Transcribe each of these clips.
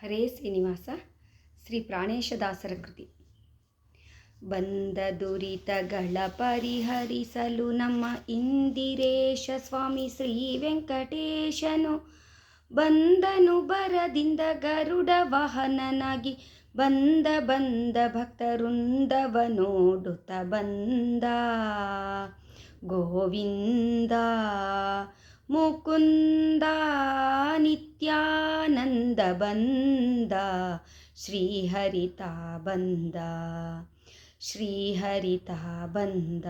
ಹರೇ ಶ್ರೀನಿವಾಸ. ಶ್ರೀ ಪ್ರಾಣೇಶದಾಸರ ಕೃತಿ. ಬಂದ ದುರಿತಗಳ ಪರಿಹರಿಸಲು ನಮ್ಮ ಇಂದಿರೇಶ ಸ್ವಾಮಿ ಶ್ರೀ ವೆಂಕಟೇಶನು ಬಂದನು ಬರದಿಂದ ಗರುಡ ವಾಹನನಾಗಿ. ಬಂದ ಭಕ್ತವೃಂದವ ನೋಡುತ್ತ ಬಂದ ಗೋವಿಂದ ಮುಕುಂದ ನಿತ್ಯಾನಂದ ಬಂದ ಶ್ರೀಹರಿತ ಬಂದ ಶ್ರೀಹರಿತ ಬಂದ.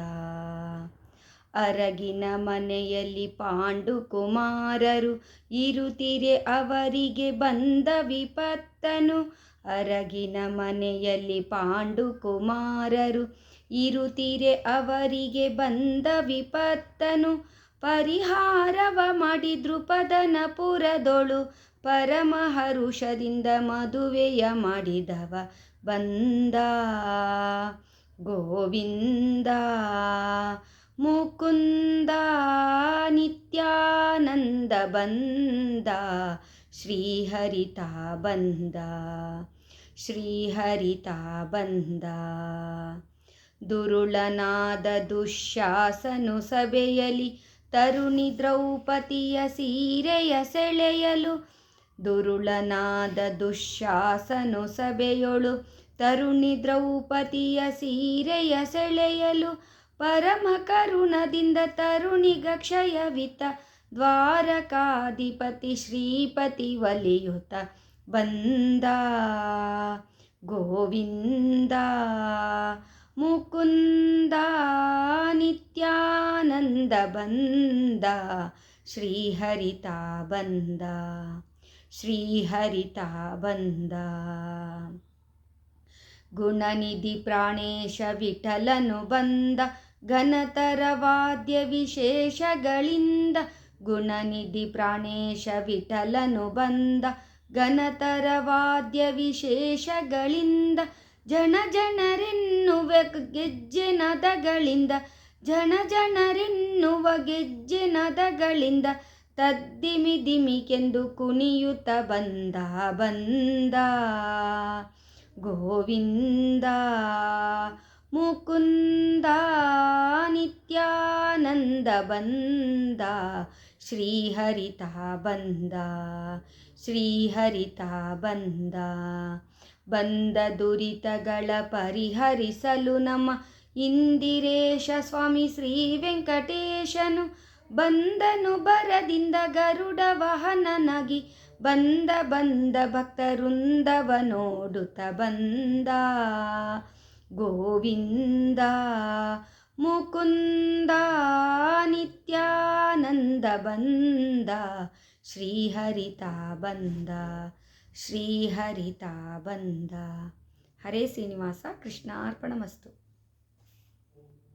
ಅರಗಿನ ಮನೆಯಲ್ಲಿ ಪಾಂಡುಕುಮಾರರು ಇರುತ್ತಿರೆ ಅವರಿಗೆ ಬಂದ ವಿಪತ್ತನು. ಅರಗಿನ ಮನೆಯಲ್ಲಿ ಪಾಂಡುಕುಮಾರರು ಇರುತ್ತಿರೆ ಅವರಿಗೆ ಬಂದ ವಿಪತ್ತನು. ಪರಿಹಾರವ ಮಾಡಿ ದ್ರುಪದನ ಪುರದೊಳು ಪರಮ ಹರುಷದಿಂದ ಮದುವೆಯ ಮಾಡಿದವ ಬಂದ ಗೋವಿಂದ ಮುಕುಂದ ನಿತ್ಯಾನಂದ ಬಂದ ಶ್ರೀಹರಿತ ಬಂದ ಶ್ರೀಹರಿತ ಬಂದ. ದುರುಳನಾದ ದುಶ್ಯಾಸನು ಸಭೆಯಲ್ಲಿ ತರುಣಿ ದ್ರೌಪದಿಯ ಸೀರೆಯ ಸೆಳೆಯಲು. ದುರುಳನಾದ ದುಶ್ಯಾಸನು ಸಭೆಯೊಳು ತರುಣಿ ದ್ರೌಪದಿಯ ಸೀರೆಯ ಸೆಳೆಯಲು. ಪರಮ ಕರುಣದಿಂದ ತರುಣಿಗ ಕ್ಷಯವಿತ ದ್ವಾರಕಾಧಿಪತಿ ಶ್ರೀಪತಿ ಒಲಿಯುತ್ತ ಬಂದ ಗೋವಿಂದ ಮುಕುಂದ ನಿತ್ಯಾನಂದ ಬಂದ ಶ್ರೀಹರಿತ ಬಂದ ಶ್ರೀಹರಿತ ಬಂದ. ಗುಣನಿಧಿ ಪ್ರಾಣೇಶ ವಿಠಲನು ಬಂದ ಘನತರ ವಾದ್ಯ ವಿಶೇಷಗಳಿಂದ. ಗುಣನಿಧಿ ಪ್ರಾಣೇಶ ವಿಠಲನು ಬಂದ ಘನತರ ವಾದ್ಯ ವಿಶೇಷಗಳಿಂದ. ಜನರೆನ್ನುವ ಗೆಜ್ಜೆನದಗಳಿಂದ ಜನರೆನ್ನುವ ಗೆಜ್ಜೆನದಗಳಿಂದ. ತದ್ದಿಮಿದಿಮಿಕೆಂದು ಕುಣಿಯುತ್ತ ಬಂದ ಗೋವಿಂದ ಮುಕುಂದ ನಿತ್ಯಾನಂದ ಬಂದ ಶ್ರೀಹರಿತ ಬಂದ ಶ್ರೀಹರಿತ ಬಂದ. ಬಂದ ದುರಿತಗಳ ಪರಿಹರಿಸಲು ನಮ್ಮ ಇಂದಿರೇಶ ಸ್ವಾಮಿ ಶ್ರೀ ವೆಂಕಟೇಶನು ಬಂದನು ಬರದಿಂದ ಗರುಡ ವಾಹನನಾಗಿ. ಬಂದ ಭಕ್ತವೃಂದವ ನೋಡುತ್ತ ಬಂದ ಗೋವಿಂದ ಮುಕುಂದ ನಿತ್ಯಾನಂದ ಬಂದ ಶ್ರೀಹರಿತ ಬಂದ ಶ್ರೀಹರಿತ ಬಂದ. ಹರೇ ಶ್ರೀನಿವಾಸ. ಕೃಷ್ಣಾರ್ಪಣಮಸ್ತು.